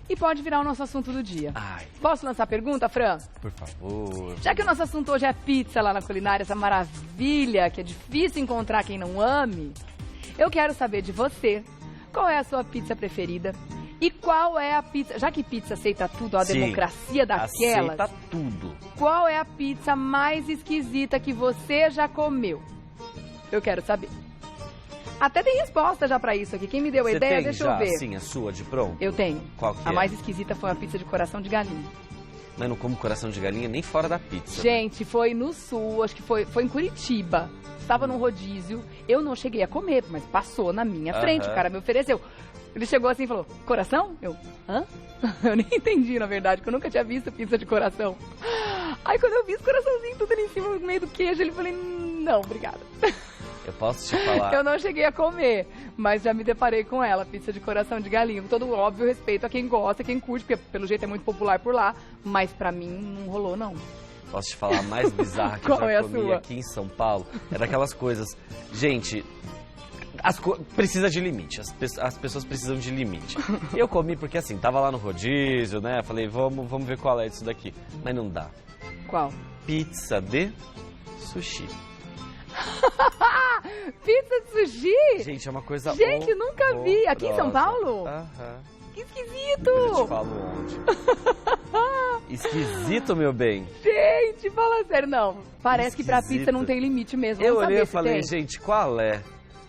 e pode virar o nosso assunto do dia. Ai, Posso lançar a pergunta, Fran? por favor. Já que o nosso assunto hoje é pizza lá na culinária, essa maravilha que é difícil encontrar quem não ame, eu quero saber de você, qual é a sua pizza preferida? E qual é a pizza, já que pizza aceita tudo, a Sim, democracia daquelas, aceita tudo. qual é a pizza mais esquisita que você já comeu? Eu quero saber. Até tem resposta já pra isso aqui. Quem me deu a Você ideia, tem deixa já, eu ver. sim, a sua de pronto? Eu tenho. Qual que A é? mais esquisita foi uma pizza de coração de galinha. Mas eu não como coração de galinha nem fora da pizza. Gente, foi no sul, acho que foi em Curitiba. Estava num rodízio, eu não cheguei a comer, mas passou na minha frente, Aham. o cara me ofereceu. Ele chegou assim e falou, coração? Eu, hã? Eu nem entendi, na verdade, porque eu nunca tinha visto pizza de coração. Aí quando eu vi esse coraçãozinho tudo ali em cima, no meio do queijo, ele falou, não, obrigada. Eu posso te falar. Eu não cheguei a comer, mas já me deparei com ela, pizza de coração de galinha. Com todo óbvio respeito a quem gosta, quem curte, porque pelo jeito é muito popular por lá, mas pra mim não rolou, não. Posso te falar a mais bizarra que Qual eu é já a comi sua? aqui em São Paulo? É daquelas coisas... Gente, precisa de limite. As pessoas precisam de limite. Eu comi porque assim, tava lá no rodízio, né? Falei, vamos ver qual é isso daqui. Mas não dá. Qual? Pizza de sushi. Pizza de sushi? Gente, é uma coisa Gente, nunca vi. Aqui em São horrorosa. Paulo? Aham. Que Depois eu te esquisito! falo onde. Esquisito, meu bem. Gente, fala sério, não. Parece que pra Esquisito. pizza não tem limite mesmo. Eu Vamos olhei e saber se falei, tem. gente, qual é?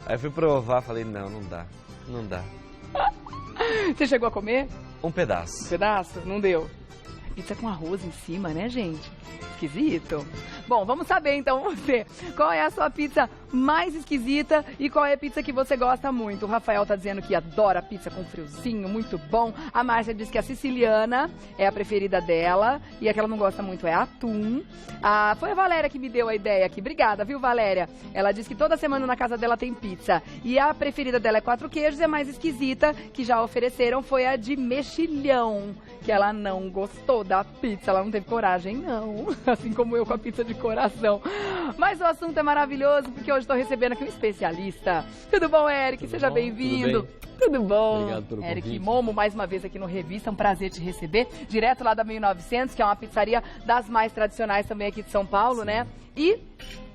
Aí eu fui provar, falei, não dá. Não dá. Você chegou a comer Um um pedaço. pedaço? Não deu. Pizza com arroz em cima, né, gente? Esquisito. Bom, vamos saber então você. Qual é a sua pizza mais esquisita e qual é a pizza que você gosta muito? O Rafael tá dizendo que adora pizza com friozinho, muito bom. A Márcia diz que a siciliana é a preferida dela e a que ela não gosta muito é atum. Foi a Valéria que me deu a ideia aqui. Obrigada, viu, Valéria? Ela diz que toda semana na casa dela tem pizza. E a preferida dela é 4 queijos e a mais esquisita que já ofereceram foi a de mexilhão, que ela não gostou da pizza, ela não teve coragem, não. Assim como eu com a pizza de coração. Mas o assunto é maravilhoso, porque hoje estou recebendo aqui um especialista. Tudo bom, Eric? Tudo Seja bom? bem-vindo. Tudo bem? bom? Obrigado pelo Eric convite. Momo, mais uma vez aqui no Revista, um prazer te receber. Direto lá da 1900, que é uma pizzaria das mais tradicionais também aqui de São Paulo, né? E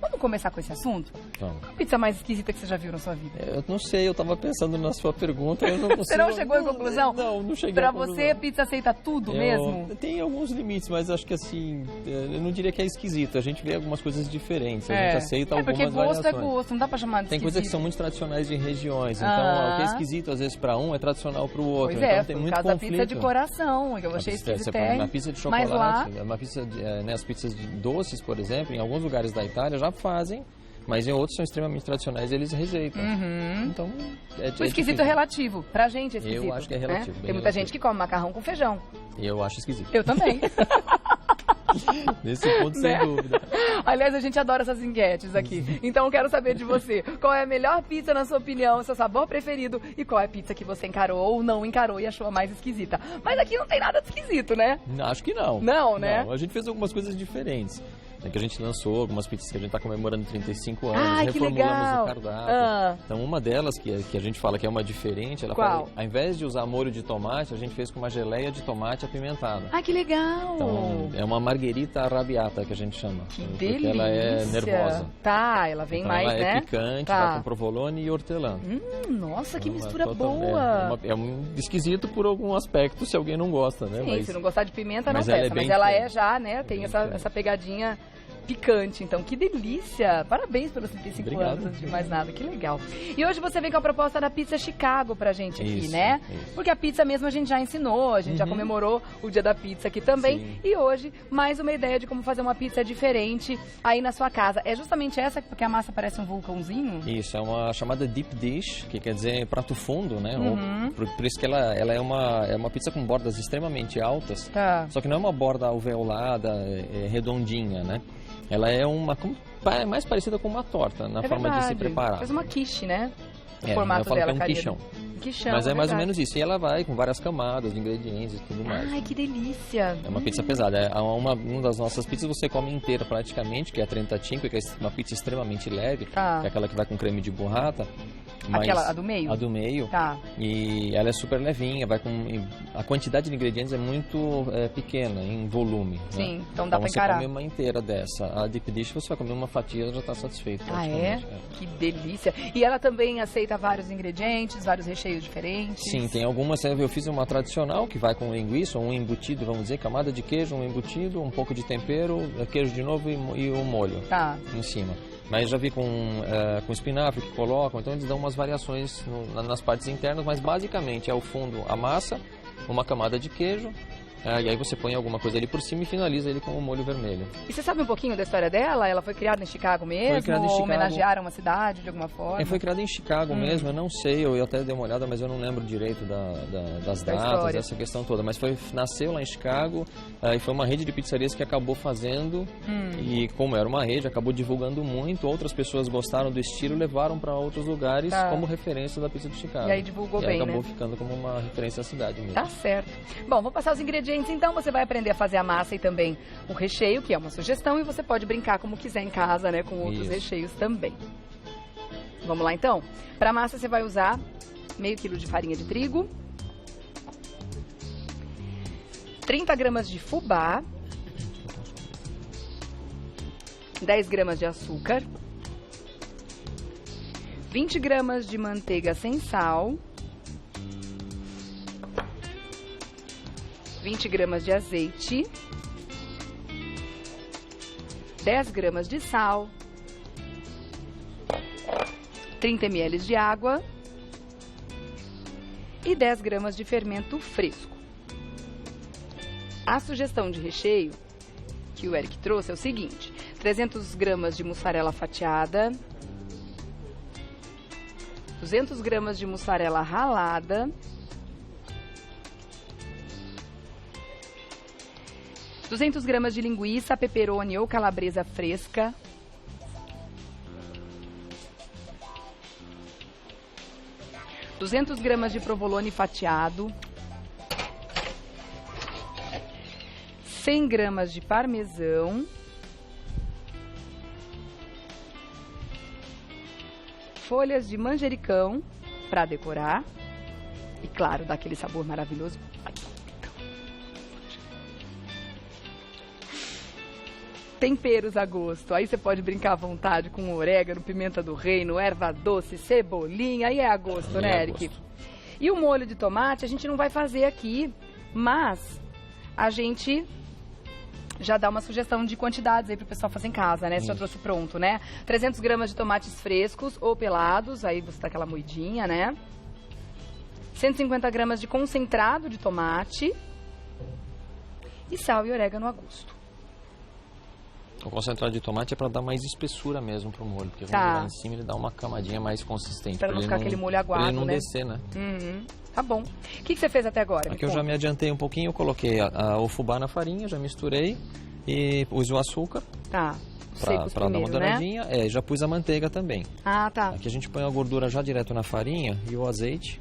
vamos começar com esse assunto? Vamos. Qual a pizza mais esquisita que você já viu na sua vida? Eu não sei, eu tava pensando na sua pergunta, eu não consigo... Você não chegou à conclusão? Não cheguei Pra à conclusão. você, pizza aceita tudo mesmo? Tem alguns limites, mas acho que assim, eu não diria que é esquisito. A gente vê algumas coisas diferentes, a gente aceita algumas porque gosto variações. é gosto, não dá pra chamar de Tem coisas que são esquisito. muito tradicionais de regiões, então o que é esquisito às vezes pra um é tradicional pro outro. Pois então é, tem por muito causa da conflito. pizza de coração, que eu achei Você esquisito. fala na pizza de Mas lá, chocolate, uma pizza as pizzas de doces, por exemplo, em alguns lugares da Itália já fazem, mas em outros são extremamente tradicionais e eles rejeitam. Então, o esquisito é relativo. Pra gente é esquisito. Eu acho que é relativo, Né? bem Tem muita relativo. gente que come macarrão com feijão. Eu acho esquisito. Eu também. Nesse ponto, sem Né? dúvida. Aliás, a gente adora essas enquetes aqui. Então, eu quero saber de você. Qual é a melhor pizza, na sua opinião, seu sabor preferido? E qual é a pizza que você encarou ou não encarou e achou a mais esquisita? Mas aqui não tem nada de esquisito, né? Acho que não. Não, né? Não, a gente fez algumas coisas diferentes. Que a gente lançou algumas pizzas que a gente está comemorando 35 anos, Ai, que reformulamos legal. o cardápio. Ah. Então uma delas, que a gente fala que é uma diferente, ela Qual? fala, ao invés de usar molho de tomate, a gente fez com uma geleia de tomate apimentada. Ai, que legal. Então é uma marguerita arrabbiata que a gente chama. Que porque delícia. ela é nervosa. Tá, ela vem Então mais, ela né? é picante, Tá. tá com provolone e hortelã. Nossa, que Então, mistura total- boa. É um esquisito por algum aspecto, se alguém não gosta, né? Sim, se não gostar de pimenta, não mas ela é peça. Mas bem ela é diferente. já, né? Tem bem essa diferente. pegadinha picante. Então, que delícia! Parabéns pelos 35 Obrigado. anos, antes de mais nada. Que legal. E hoje você vem com a proposta da pizza Chicago pra gente aqui, Isso, né? isso. Porque a pizza mesmo a gente já ensinou, a gente já comemorou o dia da pizza aqui também. Sim. E hoje, mais uma ideia de como fazer uma pizza diferente aí na sua casa. É justamente essa, porque a massa parece um vulcãozinho? Isso, é uma chamada deep dish, que quer dizer prato fundo, né? Uhum. Por isso que ela é uma pizza com bordas extremamente altas, Tá. só que não é uma borda alveolada, redondinha, né? Ela é mais parecida com uma torta na É forma de se verdade. preparar. Faz uma quiche, né? O É, formato eu falo dela, que é um Karina. quichão. Quichão, Mas é mais ou verdade. menos isso. E ela vai com várias camadas de ingredientes e tudo mais. Ai, que delícia. É uma pizza pesada. É uma das nossas pizzas você come inteira praticamente, que é a 35, que é uma pizza extremamente leve, Tá. que é aquela que vai com creme de burrata. Mas Aquela, a do meio? A do meio. Tá. E ela é super levinha, a quantidade de ingredientes é muito pequena em volume. Sim, né? então dá pra você encarar. comer uma inteira dessa. A deep dish você vai comer uma fatia e já está satisfeito. Ah, é? praticamente, Que delícia. E ela também aceita vários ingredientes, vários recheios diferentes? Sim, tem algumas. Eu fiz uma tradicional que vai com linguiça, um embutido, vamos dizer, camada de queijo, um embutido, um pouco de tempero, queijo de novo e um molho Tá. em cima. Mas já vi com espinafre que colocam, então eles dão umas variações nas partes internas, mas basicamente é o fundo, a massa, uma camada de queijo, e aí você põe alguma coisa ali por cima e finaliza ele com o molho vermelho. E você sabe um pouquinho da história dela? Ela foi criada em Chicago mesmo? Foi criada em ou Chicago. homenagearam uma cidade de alguma forma? Foi criada em Chicago mesmo, eu não sei, eu até dei uma olhada, mas eu não lembro direito das Da datas, história. essa questão toda. Mas nasceu lá em Chicago e foi uma rede de pizzarias que acabou fazendo e como era uma rede, acabou divulgando muito, outras pessoas gostaram do estilo, levaram para outros lugares Tá. como referência da pizza de Chicago. E aí divulgou E bem, acabou né? ficando como uma referência à cidade mesmo. Tá certo. Bom, vou passar os ingredientes então. Você vai aprender a fazer a massa e também o recheio, que é uma sugestão, e você pode brincar como quiser em casa, né? Com outros Isso. recheios também. Vamos lá então? Para massa você vai usar meio quilo de farinha de trigo, 30 gramas de fubá, 10 gramas de açúcar, 20 gramas de manteiga sem sal, 20 gramas de azeite, 10 gramas de sal, 30 ml de água e 10 gramas de fermento fresco. A sugestão de recheio que o Eric trouxe é o seguinte: 300 gramas de mussarela fatiada, 200 gramas de mussarela ralada, 200 gramas de linguiça, pepperoni ou calabresa fresca, 200 gramas de provolone fatiado, 100 gramas de parmesão, folhas de manjericão para decorar e, claro, dar aquele sabor maravilhoso. Ai, temperos a gosto. Aí você pode brincar à vontade com orégano, pimenta do reino, erva doce, cebolinha. Aí é a gosto, Aí né, é a Eric? gosto. E o molho de tomate a gente não vai fazer aqui, mas a gente já dá uma sugestão de quantidades aí pro pessoal fazer em casa, né? Você já Isso. trouxe pronto, né? 300 gramas de tomates frescos ou pelados, aí você dá aquela moidinha, né? 150 gramas de concentrado de tomate e sal e orégano a gosto. O concentrado de tomate é para dar mais espessura mesmo pro molho, porque Tá. quando ele vai em cima ele dá uma camadinha mais consistente. Pra não ele ficar aquele molho aguado, pra ele não né? descer, né? Uhum. Tá bom. O que você fez até agora? Me Aqui eu já conta. me adiantei um pouquinho, eu coloquei o fubá na farinha, já misturei e pus o açúcar Tá. para Secos dar uma primeiro, né? douradinha. Já pus a manteiga também. Ah, tá. Aqui a gente põe a gordura já direto na farinha e o azeite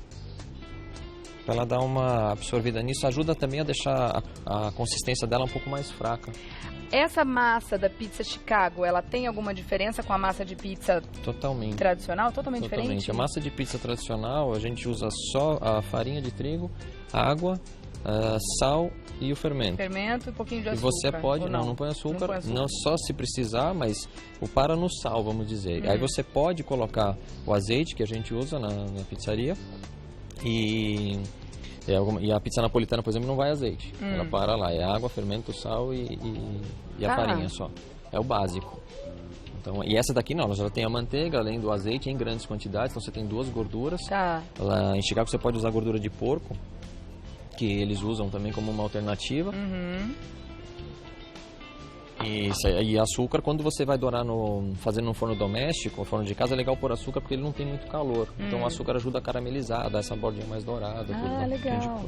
para ela dar uma absorvida nisso. Ajuda também a deixar a consistência dela um pouco mais fraca. Essa massa da pizza Chicago, ela tem alguma diferença com a massa de pizza Totalmente. tradicional? Totalmente diferente? A massa de pizza tradicional, a gente usa só a farinha de trigo, água, sal e o fermento. Fermento e um pouquinho de E açúcar. você pode, ou não põe açúcar, põe açúcar. não só se precisar, mas o para no sal, vamos dizer. Aí você pode colocar o azeite que a gente usa na pizzaria e a pizza napolitana, por exemplo, não vai azeite. Ela para lá, é água, fermento, sal e a Ah. farinha só. É o básico. Então, e essa daqui não, ela já tem a manteiga, além do azeite em grandes quantidades, então você tem duas gorduras. Tá. Lá em Chicago você pode usar gordura de porco, que eles usam também como uma alternativa. Uhum. E açúcar, quando você vai dourar fazendo no forno doméstico, forno de casa, é legal pôr açúcar porque ele não tem muito calor. Então o açúcar ajuda a caramelizar, a dar essa bordinha mais dourada. tudo, Ah, né? legal.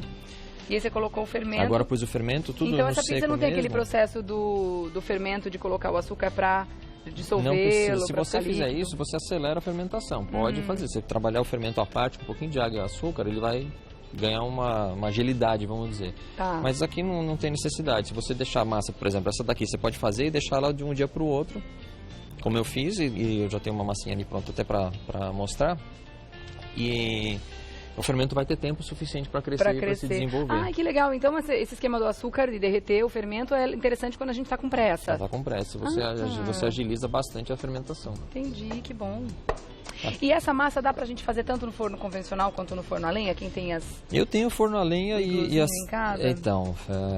E aí você colocou o fermento. Agora pus o fermento, tudo Então no essa pizza seco não tem aquele mesmo. processo do fermento de colocar o açúcar pra Não dissolvê-lo, precisa. Se pra você ficar fizer líquido. isso, você acelera a fermentação. Pode fazer. Se você trabalhar o fermento à parte com um pouquinho de água e açúcar, ele vai ganhar uma agilidade, vamos dizer. Tá. Mas aqui não tem necessidade. Se você deixar a massa, por exemplo, essa daqui, você pode fazer e deixar ela de um dia para o outro, como eu fiz, e eu já tenho uma massinha ali pronta até para mostrar. e o fermento vai ter tempo suficiente para crescer e para se desenvolver. Ah, que legal. Então esse esquema do açúcar, de derreter o fermento, é interessante quando a gente está com pressa. Está com pressa. Você agiliza bastante a fermentação. Entendi, que bom. E essa massa dá pra gente fazer tanto no forno convencional quanto no forno a lenha? Quem tem as... Eu tenho forno a lenha e as... em casa? Então,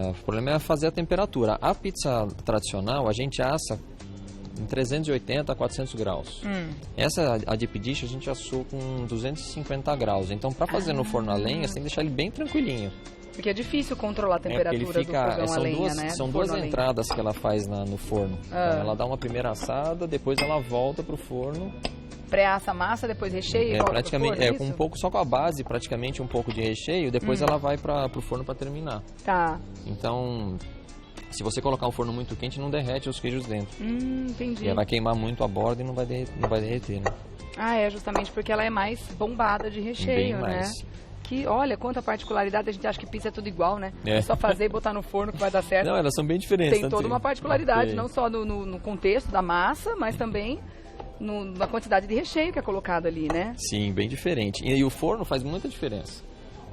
o problema é fazer a temperatura. A pizza tradicional, a gente assa em 380 a 400 graus. Essa, a deep dish, a gente assou com 250 graus. Então, para fazer no forno a lenha, você tem que deixar ele bem tranquilinho. Porque é difícil controlar a temperatura do fogão a lenha, né? São duas entradas que ela faz no forno. Então, ela dá uma primeira assada, depois ela volta pro forno. Pré-assa a massa, depois recheio e volta praticamente, pro forno, com um pouco, só com a base, praticamente um pouco de recheio, depois ela vai pro forno para terminar. Tá. Então, se você colocar um forno muito quente, não derrete os queijos dentro. Entendi. E vai queimar muito a borda e não vai derreter, né? Ah, é justamente porque ela é mais bombada de recheio, bem mais. né? Que, olha, quanta particularidade, a gente acha que pizza é tudo igual, né? É só fazer e botar no forno que vai dar certo. Não, elas são bem diferentes. Tem toda uma particularidade, não só no contexto da massa, mas também na quantidade de recheio que é colocado ali, né? Sim, bem diferente. E o forno faz muita diferença.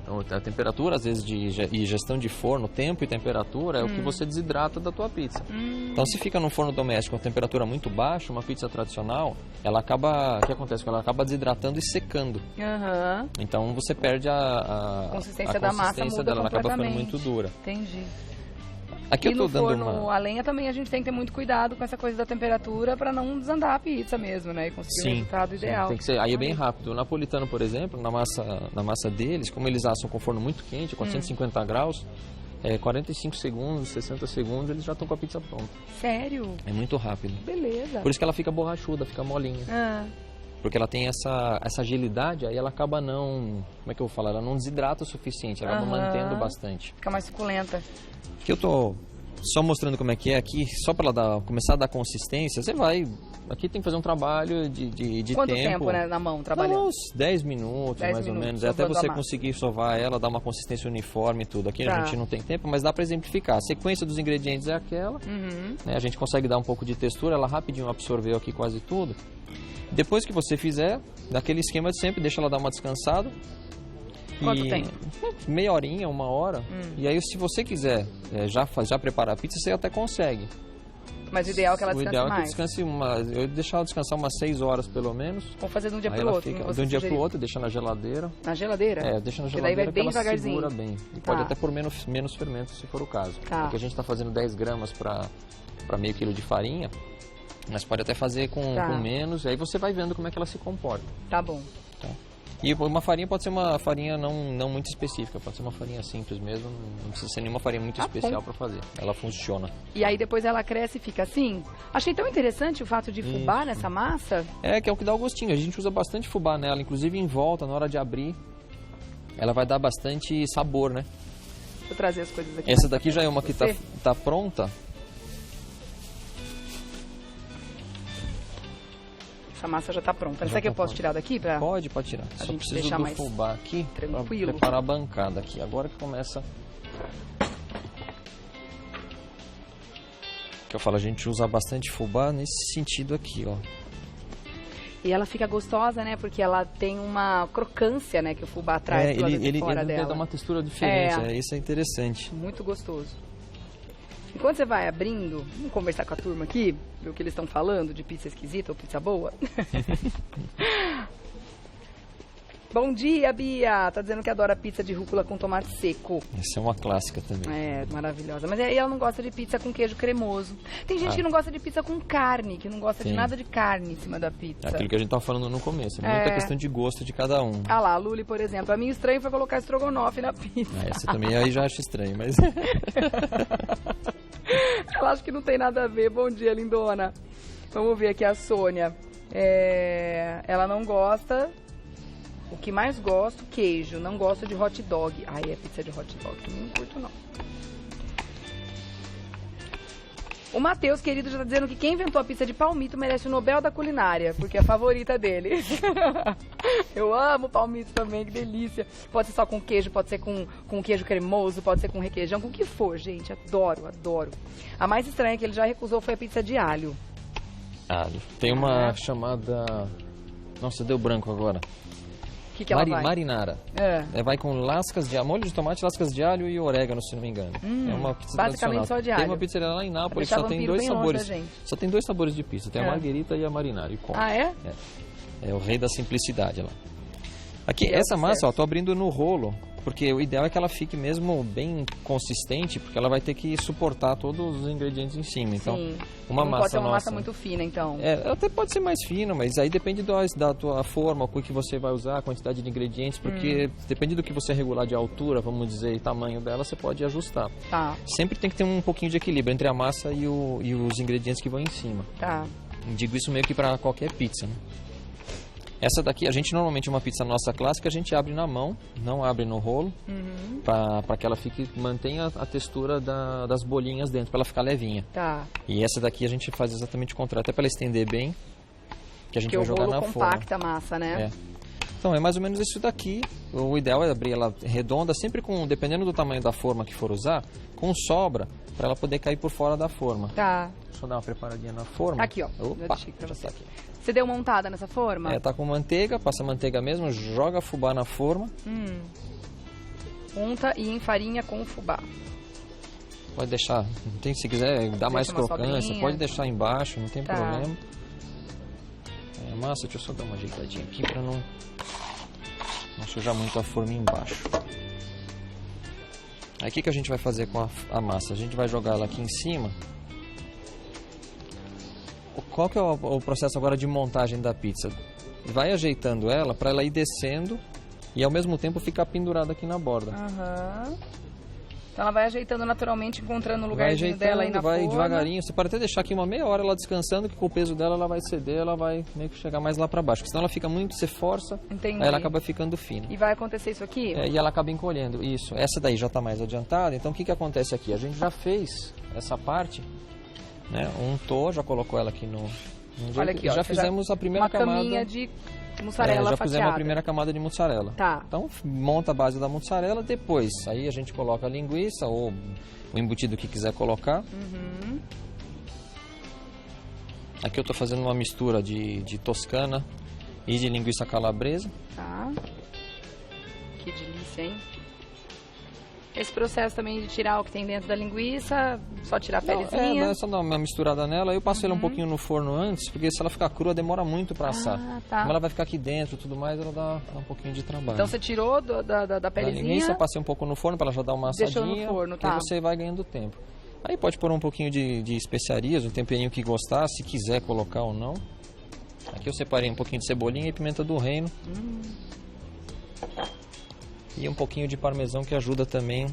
Então, a temperatura, às vezes, e gestão de forno, tempo e temperatura é o que você desidrata da tua pizza. Então, se fica num forno doméstico com temperatura muito baixa, uma pizza tradicional, ela acaba... O que acontece? Ela acaba desidratando e secando. Então, você perde a consistência da massa muda dela, ela acaba ficando muito dura. Entendi. Aqui eu tô dando forno a lenha também a gente tem que ter muito cuidado com essa coisa da temperatura para não desandar a pizza mesmo, né? E conseguir o resultado ideal. Tem que ser, aí é bem rápido. O napolitano, por exemplo, na massa deles, como eles assam com forno muito quente, 450 graus, 45 segundos, 60 segundos, eles já estão com a pizza pronta. Sério? É muito rápido. Beleza. Por isso que ela fica borrachuda, fica molinha. Porque ela tem essa agilidade, aí ela acaba não... Como é que eu vou falar? Ela não desidrata o suficiente, ela acaba mantendo bastante. Fica mais suculenta. Aqui eu tô só mostrando como é que é aqui, só para ela começar a dar consistência. Você vai... Aqui tem que fazer um trabalho de Quanto tempo. tempo, né, na mão, trabalhando? Uns 10 minutos, mais ou menos. Até você conseguir sovar ela, dar uma consistência uniforme e tudo. Aqui a gente não tem tempo, mas dá para exemplificar. A sequência dos ingredientes é aquela. Né, a gente consegue dar um pouco de textura, ela rapidinho absorveu aqui quase tudo. Depois que você fizer, daquele esquema de sempre, deixa ela dar uma descansada. Quanto tempo? Meia horinha, 1 hora. E aí, se você quiser já preparar a pizza, você até consegue. Mas o ideal é que ela descanse mais. O ideal é que descanse eu deixar ela descansar umas 6 horas, pelo menos. Vamos fazer de um dia pro outro. De um dia pro outro, deixa na geladeira. Na geladeira? Deixa na geladeira, daí vai bem ela devagarzinho. segura bem. E pode até pôr menos fermento, se for o caso. Porque a gente está fazendo 10 gramas para meio quilo de farinha. Mas pode até fazer com menos, e aí você vai vendo como é que ela se comporta. Tá bom. Tá. E uma farinha pode ser uma farinha não muito específica, pode ser uma farinha simples mesmo, não precisa ser nenhuma farinha muito especial para fazer. Ela funciona. E aí depois ela cresce e fica assim? Achei tão interessante o fato de fubá nessa massa. Que é o que dá o gostinho. A gente usa bastante fubá nela, inclusive em volta, na hora de abrir, ela vai dar bastante sabor, né? Vou trazer as coisas aqui. Essa daqui já é uma que tá pronta. Essa massa já está pronta. Será que eu posso tirar daqui? Pode tirar. A Só gente preciso deixar do mais fubá aqui para preparar a bancada aqui. Agora que começa... Que eu falo, a gente usa bastante fubá nesse sentido aqui, ó. E ela fica gostosa, né? Porque ela tem uma crocância, né? Que o fubá traz do lado de fora dela. Ele dá uma textura diferente, isso é interessante. Muito gostoso. Enquanto você vai abrindo, vamos conversar com a turma aqui, ver o que eles estão falando de pizza esquisita ou pizza boa. Bom dia, Bia! Tá dizendo que adora pizza de rúcula com tomate seco. Essa é uma clássica também. É, maravilhosa. Mas aí ela não gosta de pizza com queijo cremoso. Tem gente que não gosta de pizza com carne, que não gosta de nada de carne em cima da pizza. Aquilo que a gente tava falando no começo. É muita questão de gosto de cada um. Ah lá, a Luli, por exemplo. A minha estranho foi colocar estrogonofe na pizza. Essa também aí já acho estranho, mas... Ela acha que não tem nada a ver. Bom dia, lindona. Vamos ver aqui a Sônia. Ela não gosta... O que mais gosto, queijo. Não gosto de hot dog. Ai, é pizza de hot dog. Não curto, não. O Matheus, querido, já tá dizendo que quem inventou a pizza de palmito merece o Nobel da culinária, porque é a favorita dele. Eu amo palmito também, que delícia. Pode ser só com queijo, pode ser com queijo cremoso, pode ser com requeijão, com o que for, gente. Adoro, adoro. A mais estranha que ele já recusou foi a pizza de alho. Alho. Tem uma chamada... Nossa, deu branco agora. que ela vai? Marinara. Vai com lascas de molho de tomate, lascas de alho e orégano, se não me engano. É uma pizza basicamente tradicional. só de alho. Tem uma pizzaria lá em Nápoles que só tem 2 sabores. Só tem 2 sabores de pizza. Tem a margherita e a marinara. E come. Ah, é? É o rei da simplicidade lá. Aqui, essa massa, ó, tô abrindo no rolo, porque o ideal é que ela fique mesmo bem consistente, porque ela vai ter que suportar todos os ingredientes em cima. Então, uma não massa pode ser uma nossa, massa muito fina, então. Até pode ser mais fina, mas aí depende da tua forma, o que você vai usar, a quantidade de ingredientes, porque depende do que você regular de altura, vamos dizer, e tamanho dela, você pode ajustar. Tá. Sempre tem que ter um pouquinho de equilíbrio entre a massa e os ingredientes que vão em cima. Tá. Digo isso meio que para qualquer pizza, né? Essa daqui, a gente normalmente, uma pizza nossa clássica, a gente abre na mão, não abre no rolo, para que ela mantenha a textura das bolinhas dentro, para ela ficar levinha. Tá. E essa daqui a gente faz exatamente o contrário, até para ela estender bem, que a gente vai jogar na forma. Porque o rolo compacta a massa, né? Então, é mais ou menos isso daqui. O ideal é abrir ela redonda, sempre dependendo do tamanho da forma que for usar, com sobra, para ela poder cair por fora da forma. Tá. Deixa eu dar uma preparadinha na forma. Aqui, ó. Opa, pra você. tá aqui. Você deu montada nessa forma? Tá com manteiga, passa manteiga mesmo, joga fubá na forma. Unta e enfarinha com fubá. Pode deixar, se quiser dar mais crocância, sobrinha. pode deixar embaixo, não tem problema. Massa, deixa eu só dar uma ajeitadinha aqui para não sujar muito a forma embaixo. Aí o que a gente vai fazer com a massa? A gente vai jogar ela aqui em cima. Qual que é o processo agora de montagem da pizza? Vai ajeitando ela para ela ir descendo e ao mesmo tempo ficar pendurada aqui na borda. Então ela vai ajeitando naturalmente, encontrando o lugarzinho dela aí na forma. Vai devagarinho. Você pode até deixar aqui uma meia hora ela descansando, que com o peso dela ela vai ceder, ela vai meio que chegar mais lá para baixo. Porque senão ela fica muito, você força, aí ela acaba ficando fina. E vai acontecer isso aqui? E ela acaba encolhendo, isso. Essa daí já está mais adiantada, então o que acontece aqui? A gente já fez essa parte, né? Untou, já colocou ela aqui no Olha aqui, ó, já fizemos a primeira camada. Uma caminha de mussarela já fatiada. fizemos a primeira camada de mussarela. Tá. Então monta a base da mussarela, depois aí a gente coloca a linguiça ou o embutido que quiser colocar. Aqui eu estou fazendo uma mistura de toscana e de linguiça calabresa. Tá. Que delícia, hein? Esse processo também de tirar o que tem dentro da linguiça, só tirar a pelezinha? É só dar uma misturada nela. Eu passo ela um pouquinho no forno antes, porque se ela ficar crua demora muito para assar. Tá. Como ela vai ficar aqui dentro e tudo mais, ela dá um pouquinho de trabalho. Então você tirou da pelezinha? A linguiça, passei um pouco no forno para ela já dar uma assadinha. Deixou no forno, tá. E você vai ganhando tempo. Aí pode pôr um pouquinho de especiarias, um temperinho que gostar, se quiser colocar ou não. Aqui eu separei um pouquinho de cebolinha e pimenta do reino. E um pouquinho de parmesão que ajuda também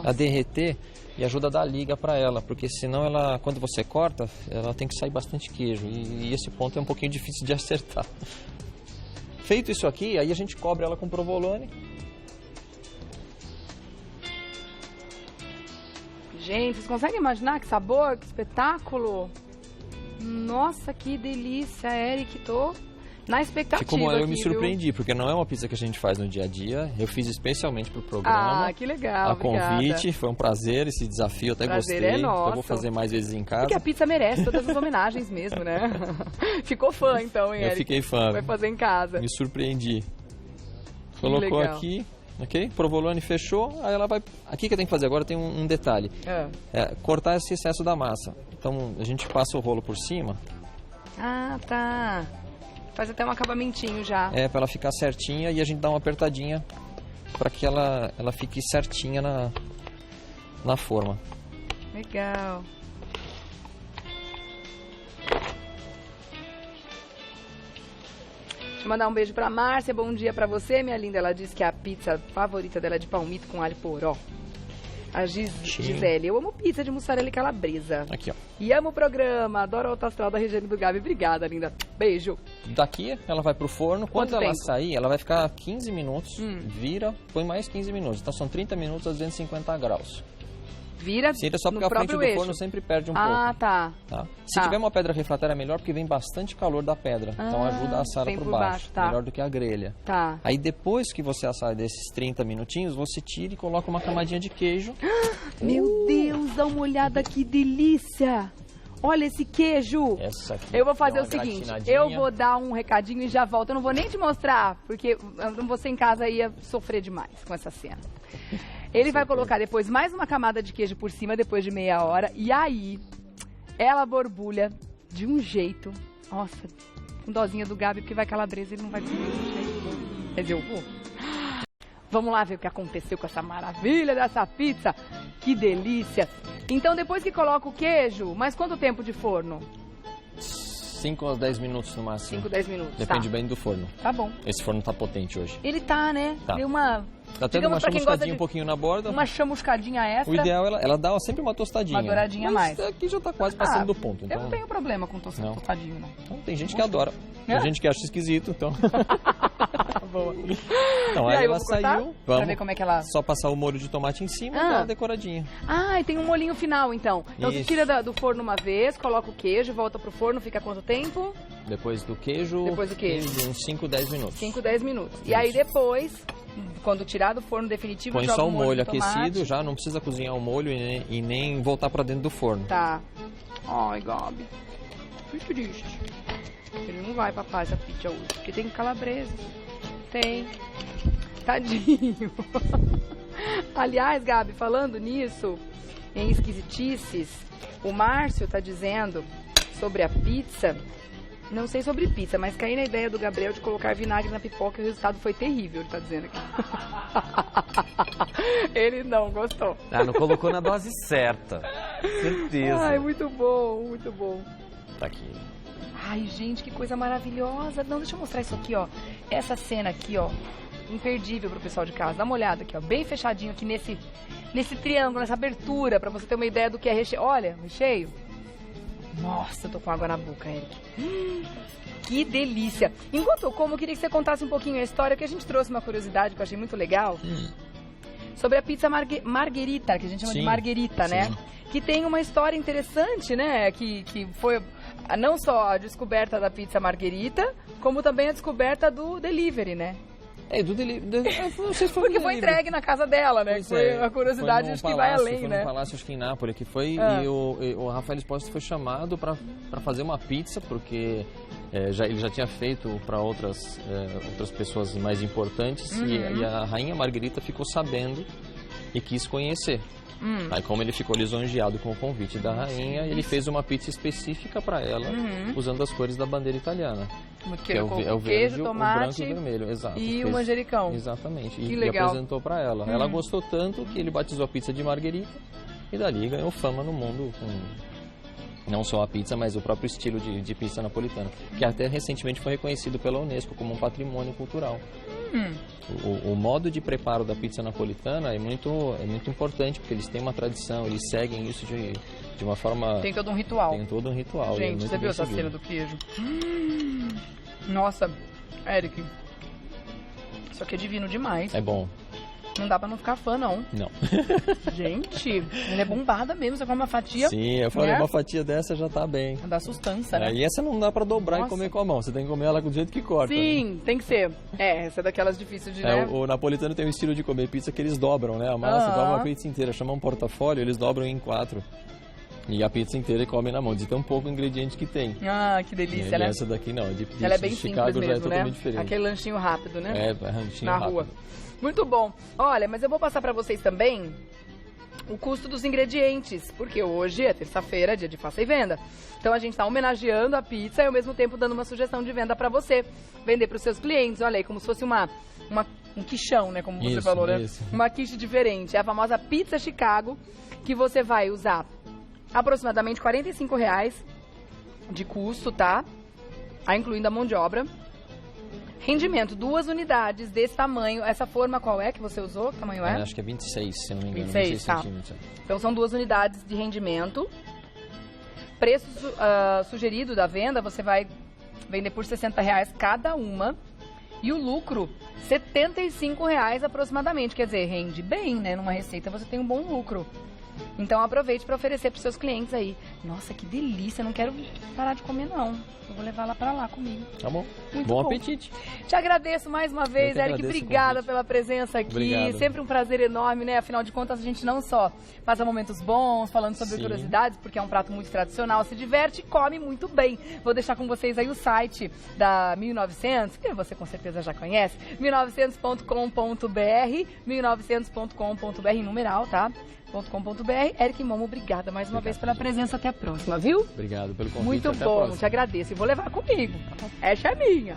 a derreter e ajuda a dar liga para ela, porque senão ela, quando você corta, ela tem que sair bastante queijo e esse ponto é um pouquinho difícil de acertar. Feito isso aqui, aí a gente cobre ela com provolone. Gente, vocês conseguem imaginar que sabor, que espetáculo? Nossa, que delícia, Eric, tô na expectativa. Como eu aqui, me surpreendi, porque não é uma pizza que a gente faz no dia a dia. Eu fiz especialmente pro programa. Ah, que legal. A convite, foi um prazer esse desafio, até prazer gostei. É nosso. Então eu vou fazer mais vezes em casa. Porque a pizza merece todas as homenagens mesmo, né? Ficou fã então, hein, Eric? Eu fiquei fã. Vai fazer em casa. Me surpreendi. Colocou aqui, ok? Provolone fechou, aí ela vai... Aqui que eu tenho que fazer agora tem um detalhe. Cortar esse excesso da massa. Então a gente passa o rolo por cima. Ah, tá. Faz até um acabamentinho já. Para ela ficar certinha e a gente dá uma apertadinha para que ela fique certinha na forma. Legal. Deixa eu mandar um beijo pra Márcia. Bom dia pra você, minha linda. Ela disse que a pizza favorita dela é de palmito com alho poró. A Gisele, eu amo pizza de mussarela e calabresa. Aqui, ó. E amo o programa, adoro o alto astral da Regiane do Gabi. Obrigada, linda. Beijo. Daqui ela vai pro forno. Quando ela tempo? sair, ela vai ficar 15 minutos. Vira, põe mais 15 minutos. Então são 30 minutos a 250 graus. Vira só porque a frente do forno sempre perde um pouco. Ah, tá. Se tiver uma pedra refratária é melhor, porque vem bastante calor da pedra. Então ajuda a assar ela por baixo. Melhor do que a grelha. Tá. Aí depois que você assar desses 30 minutinhos, você tira e coloca uma camadinha de queijo. Meu Deus, dá uma olhada, que delícia! Olha esse queijo. Essa aqui Eu vou fazer é o uma seguinte, gratinadinha. eu vou dar um recadinho e já volto. Eu não vou nem te mostrar, porque você em casa ia sofrer demais com essa cena. Ele vai colocar depois mais uma camada de queijo por cima, depois de meia hora. E aí, ela borbulha de um jeito. Nossa, com dozinha do Gabi, porque vai calabresa, ele não vai comer desse jeito. Quer dizer, eu vou. Vamos lá ver o que aconteceu com essa maravilha dessa pizza. Que delícia. Então, depois que coloca o queijo, mais quanto tempo de forno? 5 a 10 minutos no máximo. 5, 10 minutos. Depende tá. bem do forno. Tá bom. Esse forno tá potente hoje. Ele tá, né? Tá. Deu uma... Tá tendo digamos, uma pra quem gosta chamuscadinha de- um pouquinho na borda. Uma chamuscadinha extra. O ideal é ela dá sempre uma tostadinha. Uma douradinha a Mas mais. aqui já tá quase passando do ponto. Eu Então, não tenho problema com Não. tostadinho, não. então tem gente que adora. Tem É? gente que acha esquisito, então. Boa. Então E aí aí, ela vamos cortar? saiu. Pra Vamos ver como é que ela... só passar o molho de tomate em cima e Ah. dar uma decoradinha. Ah, e tem um molhinho final, então. Então você Isso. tira do forno uma vez, coloca o queijo, volta pro forno, fica quanto tempo? Depois do queijo. Depois do queijo. Uns 5, 10 minutos. 5, 10 minutos. E aí depois, quando tirar do forno definitivo, Põe joga só o molho de tomate. aquecido, já não precisa cozinhar o molho e nem voltar pra dentro do forno. Tá. Ai, Gabi. Que triste. Ele não vai papar essa pizza hoje, porque tem calabresa. Tem. Tadinho. Aliás, Gabi, falando nisso, em esquisitices, o Márcio tá dizendo sobre a pizza. Não sei sobre pizza, mas caí na ideia do Gabriel de colocar vinagre na pipoca e o resultado foi terrível, ele tá dizendo aqui. Ele não gostou. Ah, não colocou na dose certa. Certeza. Ai, muito bom, muito bom. Tá aqui. Ai, gente, que coisa maravilhosa. Não, deixa eu mostrar isso aqui, ó. Essa cena aqui, ó, imperdível pro pessoal de casa. Dá uma olhada aqui, ó, bem fechadinho aqui nesse triângulo, nessa abertura, pra você ter uma ideia do que é recheio. Olha, recheio. Nossa, eu tô com água na boca, Eric. Que delícia. Enquanto eu como, eu queria que você contasse um pouquinho a história, que a gente trouxe uma curiosidade que eu achei muito legal. Sobre a pizza margherita, que a gente chama de Sim, margherita, né? sim. Que tem uma história interessante, né? Que foi não só a descoberta da pizza margherita, como também a descoberta do delivery, né? É, do delivery. Não sei se foi Porque foi entregue na casa dela, né? Pois Foi é, a curiosidade, foi num acho que vai palácio, além, foi né? num palácio, acho que em Nápoles, que foi, Ah. e o Rafael Espósito foi chamado para fazer uma pizza, porque ele já tinha feito para outras pessoas mais importantes, e a rainha Margarita ficou sabendo e quis conhecer. Aí, como ele ficou lisonjeado com o convite da rainha, ele fez uma pizza específica para ela, usando as cores da bandeira italiana. Que Que é o queijo, verde, o branco tomate e o vermelho, exato. e o Fez- manjericão. Exatamente. Que E legal. apresentou para ela. Ela gostou tanto que ele batizou a pizza de Margherita e dali ganhou fama no mundo com não só a pizza, mas o próprio estilo de pizza napolitana, que até recentemente foi reconhecido pela Unesco como um patrimônio cultural. O modo de preparo da pizza napolitana é muito importante, porque eles têm uma tradição, eles seguem isso de uma forma... Tem todo um ritual. Tem todo um ritual. e é Gente, muito você viu bem essa seguido. cena do queijo? Nossa, Eric. Isso aqui é divino demais. É bom. Não dá pra não ficar fã, não. Não. Gente, ela é bombada mesmo. Você come uma fatia, Sim, eu falei, né? uma fatia dessa já tá bem. dá sustância, né? E essa não dá pra dobrar Nossa. e comer com a mão, você tem que comer ela do jeito que corta. né? Sim, tem que ser. Essa é daquelas difíceis de, né? O napolitano tem um estilo de comer pizza que eles dobram, né? A massa Aham. dobra a pizza inteira, chama um portafólio, eles dobram em 4. E a pizza inteira e comem na mão, de tão pouco ingrediente que tem. Ah, que delícia, E né? essa daqui não, de Ela é bem de simples Chicago já é mesmo, né? totalmente diferente. Aquele lanchinho rápido, né? Ranchinho Na rápido. rua. Muito bom. Olha, mas eu vou passar pra vocês também o custo dos ingredientes, porque hoje é terça-feira, dia de faça e venda. Então a gente tá homenageando a pizza e ao mesmo tempo dando uma sugestão de venda pra você vender pros seus clientes. Olha aí, como se fosse um quichão, né? Como você Isso, falou, né? isso. Uma quiche diferente. É a famosa pizza Chicago, que você vai usar aproximadamente R$45 de custo, tá? Incluindo a mão de obra. Rendimento, 2 unidades desse tamanho. Essa forma qual é que você usou? Que tamanho é? Acho que é 26, se eu não me engano. 26, tá. centímetros. Então são 2 unidades de rendimento. Preço sugerido da venda, você vai vender por R$60 cada uma. E o lucro, R$75 aproximadamente. Quer dizer, rende bem, né? Numa receita você tem um bom lucro. Então aproveite para oferecer para os seus clientes aí. Nossa, que delícia, não quero parar de comer não. Eu vou levar ela para lá comigo. Tá bom. Muito Bom bom. apetite. Te agradeço mais uma vez, Eu que Eric. agradeço o Obrigada convite. pela presença aqui. Obrigado. Sempre um prazer enorme, né? Afinal de contas, a gente não só passa momentos bons, falando sobre Sim. curiosidades, porque é um prato muito tradicional, se diverte e come muito bem. Vou deixar com vocês aí o site da 1900, que você com certeza já conhece, 1900.com.br, 1900.com.br em numeral, tá? .com.br. Eric e Momo, obrigada mais uma vez pela presença. Até a próxima, viu? Obrigado pelo convite. Muito Até a bom, próxima. te agradeço. E vou levar comigo. Essa é minha.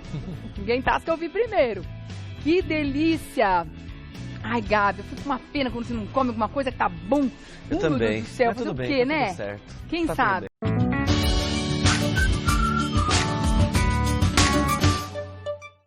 Ninguém tasca, eu vi primeiro. Que delícia! Ai, Gabi, eu fico com uma pena quando você não come alguma coisa que tá bom. Eu também. Meu Deus do céu, Mas fazer tudo o bem, quê, tá né? tudo certo. Quem Tá tudo sabe? bem.